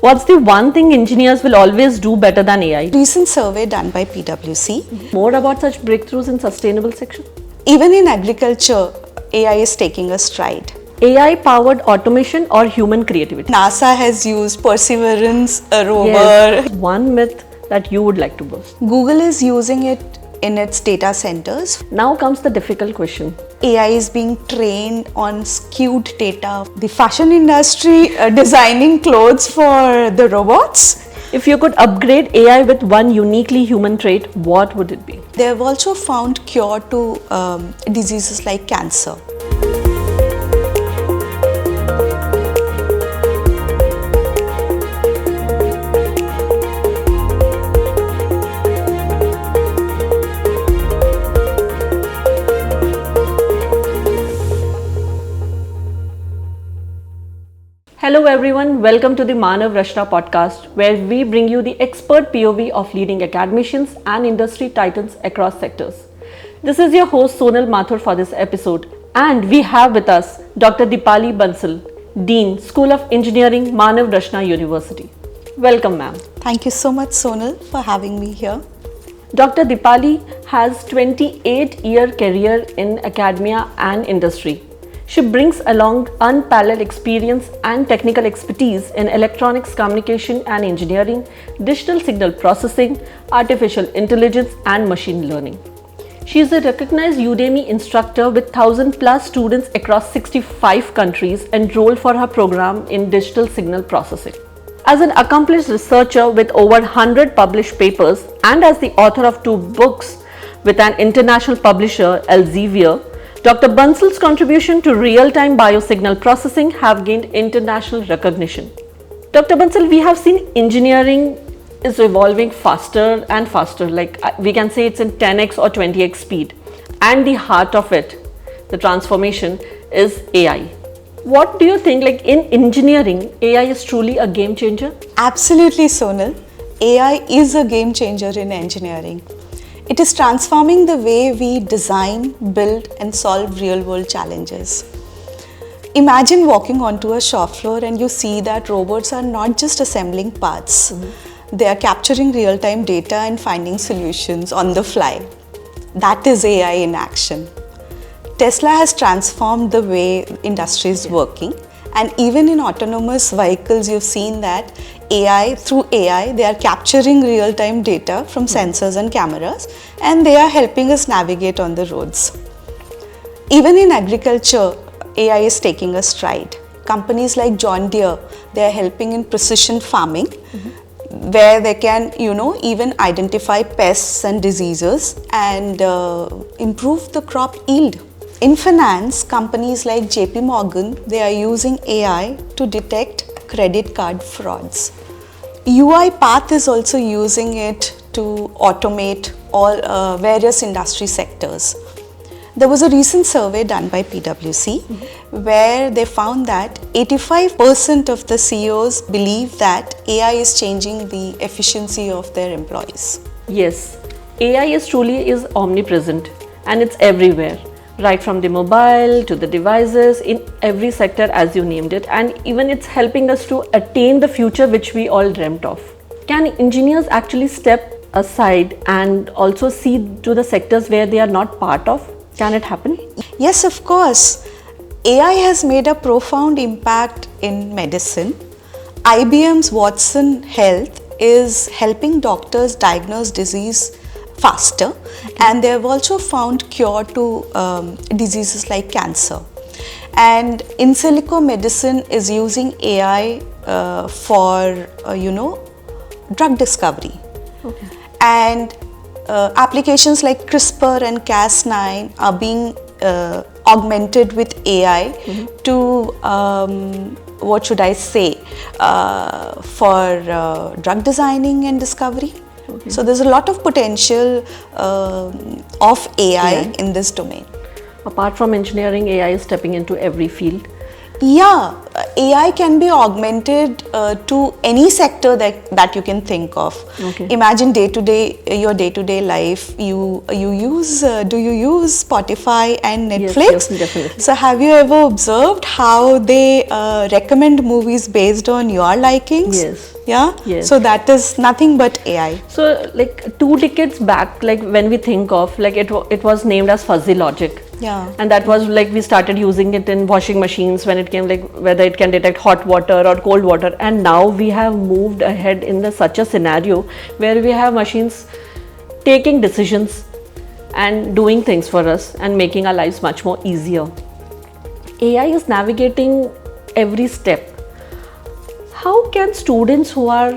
What's the one thing engineers will always do better than AI? Recent survey done by PwC. More about such breakthroughs in sustainable section? Even in agriculture, AI is taking a stride. AI-powered automation or human creativity? NASA has used Perseverance, a rover. Yes. One myth that you would like to bust. Google is using it in its data centers. Now comes the difficult question. AI is being trained on skewed data. The fashion industry designing clothes for the robots. If you could upgrade AI with one uniquely human trait, what would it be? They have also found cure to diseases like cancer. Hello everyone, welcome to the Manav Rachna Podcast, where we bring you the expert POV of leading academicians and industry titans across sectors. This is your host Sonal Mathur for this episode, and we have with us Dr. Dipali Bansal, Dean, School of Engineering, Manav Rachna University. Welcome, ma'am. Thank you so much, Sonal, for having me here. Dr. Dipali has 28-year career in academia and industry. She brings along unparalleled experience and technical expertise in electronics, communication and engineering, digital signal processing, artificial intelligence and machine learning. She is a recognized Udemy instructor with 1,000+ students across 65 countries enrolled for her program in digital signal processing. As an accomplished researcher with over 100 published papers and as the author of 2 books with an international publisher, Elsevier, Dr. Bansal's contribution to real-time biosignal processing have gained international recognition. Dr. Bansal, we have seen engineering is evolving faster and faster, like we can say it's in 10x or 20x speed. And the heart of it, the transformation, is AI. What do you think, like in engineering, AI is truly a game changer? Absolutely, Sonal. AI is a game changer in engineering. It is transforming the way we design, build and solve real-world challenges. Imagine walking onto a shop floor and you see that robots are not just assembling parts. They are capturing real-time data and finding solutions on the fly. That is AI in action. Tesla has transformed the way industry is working, and even in autonomous vehicles you've seen that through AI, they are capturing real-time data from sensors and cameras, and they are helping us navigate on the roads. Even in agriculture, AI is taking a stride. Companies like John Deere, they are helping in precision farming, where they can, even identify pests and diseases and improve the crop yield. In finance, companies like JP Morgan, they are using AI to detect credit card frauds. UiPath is also using it to automate all various industry sectors. There was a recent survey done by PwC where they found that 85% of the CEOs believe that AI is changing the efficiency of their employees. Yes, AI is truly omnipresent and it's everywhere. Right from the mobile to the devices, in every sector as you named it, and even it's helping us to attain the future which we all dreamt of. Can engineers actually step aside and also see to the sectors where they are not part of? Can it happen? Yes, of course. AI has made a profound impact in medicine. IBM's Watson Health is helping doctors diagnose disease faster, and they have also found cure to diseases like cancer. And in silico medicine is using AI for drug discovery. Okay. And applications like CRISPR and Cas9 are being augmented with AI to for drug designing and discovery. Okay. So there's a lot of potential of AI in this domain. Apart from engineering, AI is stepping into every field. Yeah, AI can be augmented to any sector that you can think of. Okay. Imagine your day-to-day life. You use do you use Spotify and Netflix? Yes, definitely. So have you ever observed how they recommend movies based on your likings? Yes. Yeah. Yes. So that is nothing but AI. So like 2 decades back, like when we think of, like it was named as fuzzy logic. Yeah. And that was like we started using it in washing machines when it came, like whether it can detect hot water or cold water. And now we have moved ahead in such a scenario where we have machines taking decisions and doing things for us and making our lives much more easier. AI is navigating every step. How can students who are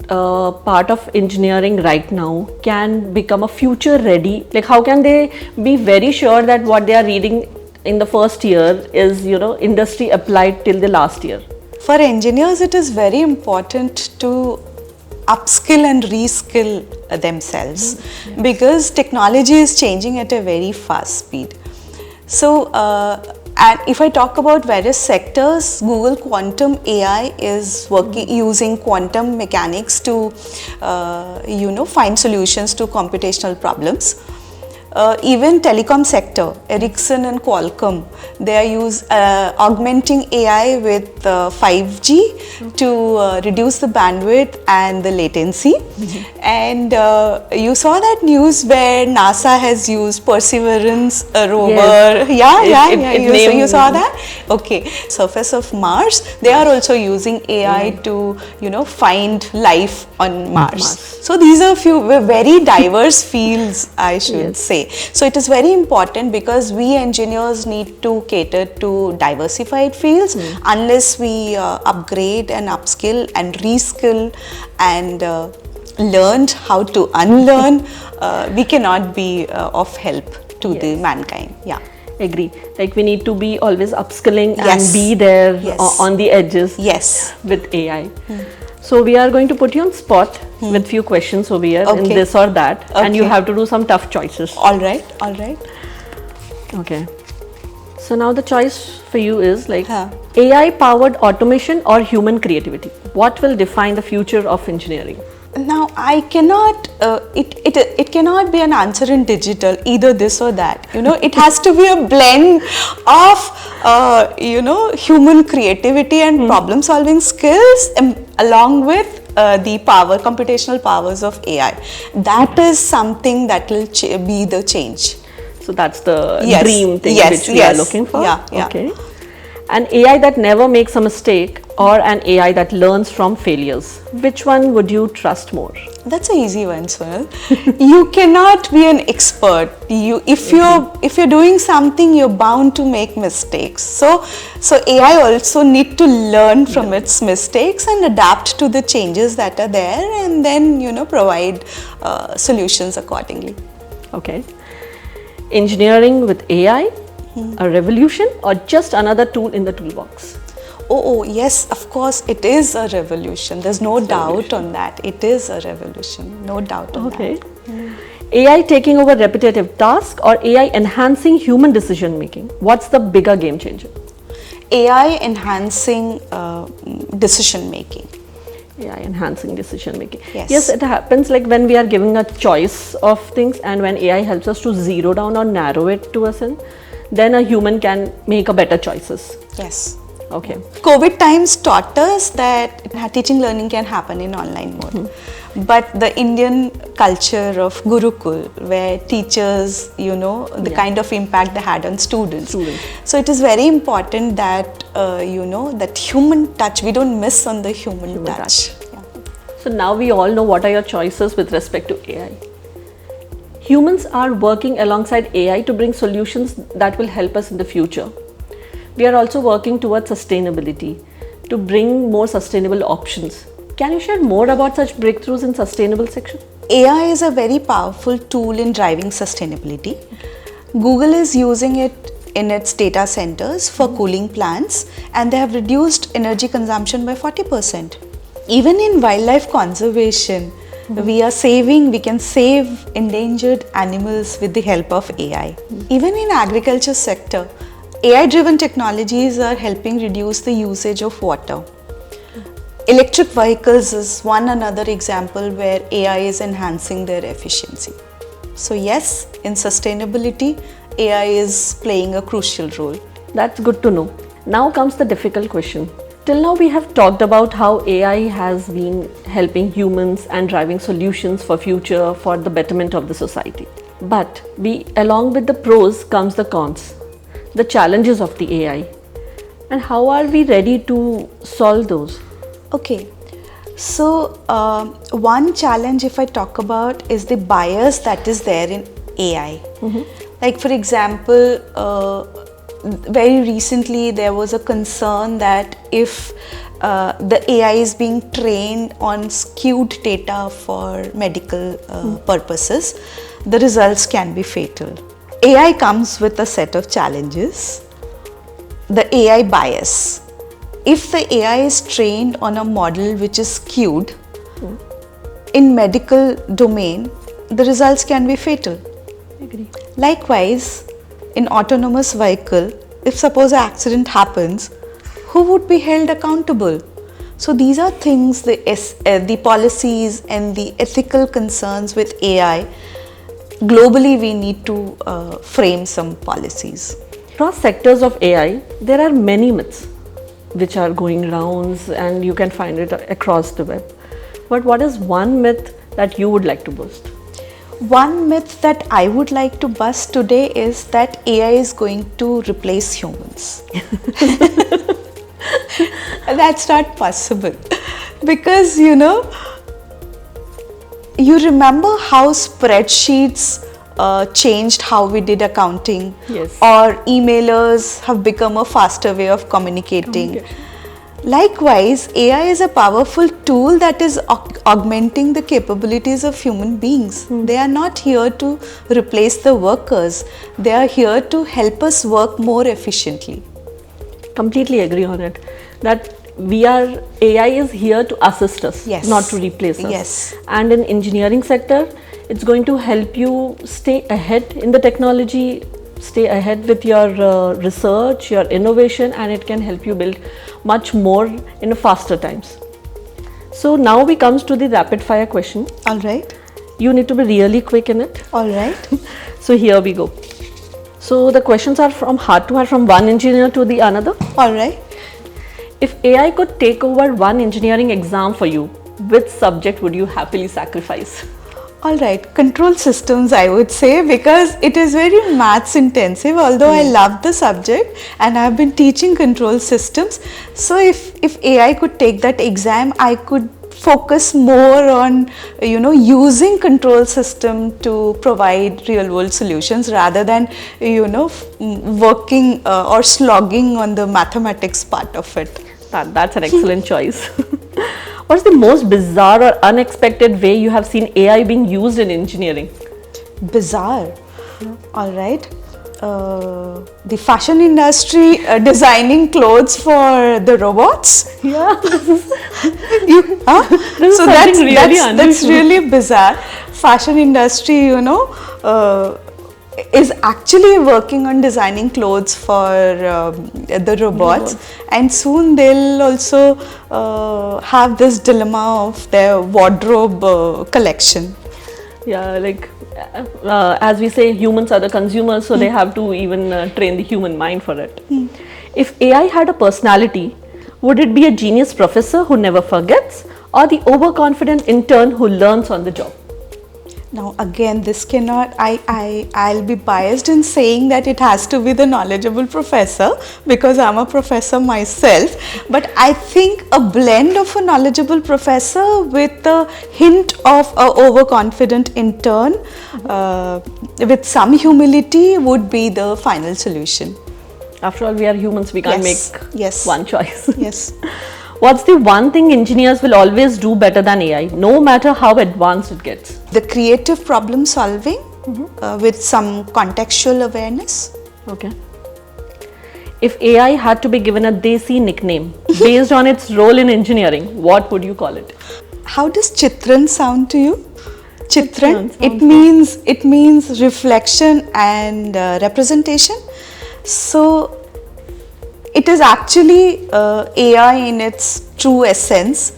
part of engineering right now can become a future ready? Like how can they be very sure that what they are reading in the first year is, industry applied till the last year? For engineers, it is very important to upskill and reskill themselves because technology is changing at a very fast speed. So, and if I talk about various sectors, Google Quantum AI is working using quantum mechanics to, find solutions to computational problems. Even telecom sector, Ericsson and Qualcomm, they are augmenting AI with 5G to reduce the bandwidth and the latency. And you saw that news where NASA has used Perseverance rover. Yes. You saw that? Okay. Surface of Mars, they are also using AI to, find life on Mars. So these are few very diverse fields, I should say. So it is very important because we engineers need to cater to diversified fields. Unless we upgrade and upskill and reskill and learned how to unlearn, we cannot be of help to the mankind. Yeah. Agree. Like we need to be always upskilling and be there on the edges with AI. So we are going to put you on spot with few questions over here in this or that, and you have to do some tough choices. All right. Okay. So now the choice for you is like AI powered automation or human creativity. What will define the future of engineering? Now I cannot, it cannot be an answer in digital, either this or that. It has to be a blend of, human creativity and problem solving skills along with the computational powers of AI. That is something that will be the change. So that's the dream thing which we are looking for? Yeah. Okay. An AI that never makes a mistake or an AI that learns from failures. Which one would you trust more? That's an easy one, Sunil. You cannot be an expert. If you're doing something, you're bound to make mistakes. So AI also need to learn from its mistakes and adapt to the changes that are there, and then provide solutions accordingly. Okay. Engineering with AI, a revolution or just another tool in the toolbox? Oh, yes, of course, it is a revolution. There's no doubt on that. It is a revolution, no doubt on that. AI taking over repetitive tasks or AI enhancing human decision making? What's the bigger game changer? AI enhancing decision making. AI enhancing decision making. Yes, it happens like when we are giving a choice of things, and when AI helps us to zero down or narrow it to a sin, then a human can make a better choices. Yes. Okay. COVID times taught us that teaching learning can happen in online mode. But the Indian culture of Gurukul, where teachers, the kind of impact they had on students. So it is very important that, that human touch, we don't miss on the human touch. Yeah. So now we all know what are your choices with respect to AI. Humans are working alongside AI to bring solutions that will help us in the future. We are also working towards sustainability to bring more sustainable options. Can you share more about such breakthroughs in sustainable section? AI is a very powerful tool in driving sustainability. Google is using it in its data centers for cooling plants, and they have reduced energy consumption by 40%. Even in wildlife conservation, we can save endangered animals with the help of AI. Even in agriculture sector, AI-driven technologies are helping reduce the usage of water. Electric vehicles is one another example where AI is enhancing their efficiency. So yes, in sustainability, AI is playing a crucial role. That's good to know. Now comes the difficult question. Till now we have talked about how AI has been helping humans and driving solutions for future for the betterment of the society. But along with the pros comes the cons, the challenges of the AI. And how are we ready to solve those? Okay, so one challenge if I talk about is the bias that is there in AI. Like for example, very recently there was a concern that if the AI is being trained on skewed data for medical purposes, the results can be fatal. AI comes with a set of challenges. The AI bias. If the AI is trained on a model which is skewed in medical domain, the results can be fatal. Agree. Likewise, in autonomous vehicle, if suppose an accident happens, who would be held accountable? So these are things, the policies and the ethical concerns with AI. Globally, we need to frame some policies. Across sectors of AI, there are many myths which are going rounds and you can find it across the web. But what is one myth that you would like to bust? One myth that I would like to bust today is that AI is going to replace humans. That's not possible. Because you remember how spreadsheets changed how we did accounting, yes, or emailers have become a faster way of communicating. Likewise, AI is a powerful tool that is augmenting the capabilities of human beings. They are not here to replace the workers. They are here to help us work more efficiently. Completely agree on it. That AI is here to assist us, yes, not to replace us. Yes. And in engineering sector, it's going to help you stay ahead in the technology, stay ahead with your research, your innovation, and it can help you build much more in a faster times. So now we comes to the rapid fire question. All right. You need to be really quick in it. All right. So here we go. So the questions are from heart to heart, from one engineer to the another. All right. If AI could take over one engineering exam for you, which subject would you happily sacrifice? All right, control systems I would say, because it is very maths intensive, although I love the subject and I have been teaching control systems. So if AI could take that exam, I could focus more on using control system to provide real world solutions rather than working or slogging on the mathematics part of it. That's an excellent choice. What's the most bizarre or unexpected way you have seen AI being used in engineering? Bizarre? All right. The fashion industry designing clothes for the robots. Yeah. So that's really bizarre. Fashion industry, is actually working on designing clothes for the robots, and soon they'll also have this dilemma of their wardrobe collection. Yeah, like as we say, humans are the consumers, so they have to even train the human mind for it. If AI had a personality, would it be a genius professor who never forgets, or the overconfident intern who learns on the job? Now again, this cannot, I'll be biased in saying that it has to be the knowledgeable professor because I'm a professor myself, but I think a blend of a knowledgeable professor with a hint of a overconfident intern with some humility would be the final solution. After all, we are humans, we can't make one choice. Yes. What's the one thing engineers will always do better than AI, no matter how advanced it gets? The creative problem solving with some contextual awareness. Okay. If AI had to be given a Desi nickname based on its role in engineering, what would you call it? How does Chitran sound to you? Chitran, it means reflection and representation. So it is actually AI in its true essence.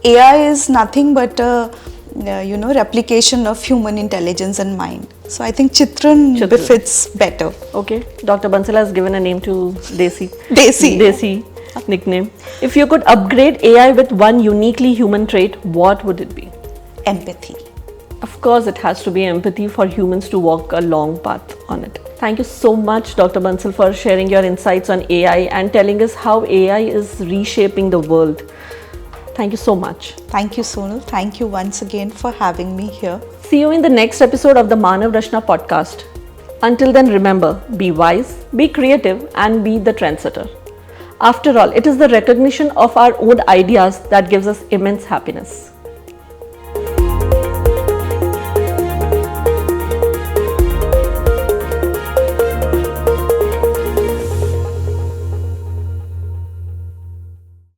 AI is nothing but a replication of human intelligence and mind. So I think Chitran befits better. Okay, Dr. Bansal has given a name to Desi nickname. If you could upgrade AI with one uniquely human trait, what would it be? Empathy. Of course, it has to be empathy for humans to walk a long path on it. Thank you so much, Dr. Bansal, for sharing your insights on AI and telling us how AI is reshaping the world. Thank you so much. Thank you, Sonal. Thank you once again for having me here. See you in the next episode of the Manav Rachna Podcast. Until then, remember, be wise, be creative, and be the trendsetter. After all, it is the recognition of our own ideas that gives us immense happiness.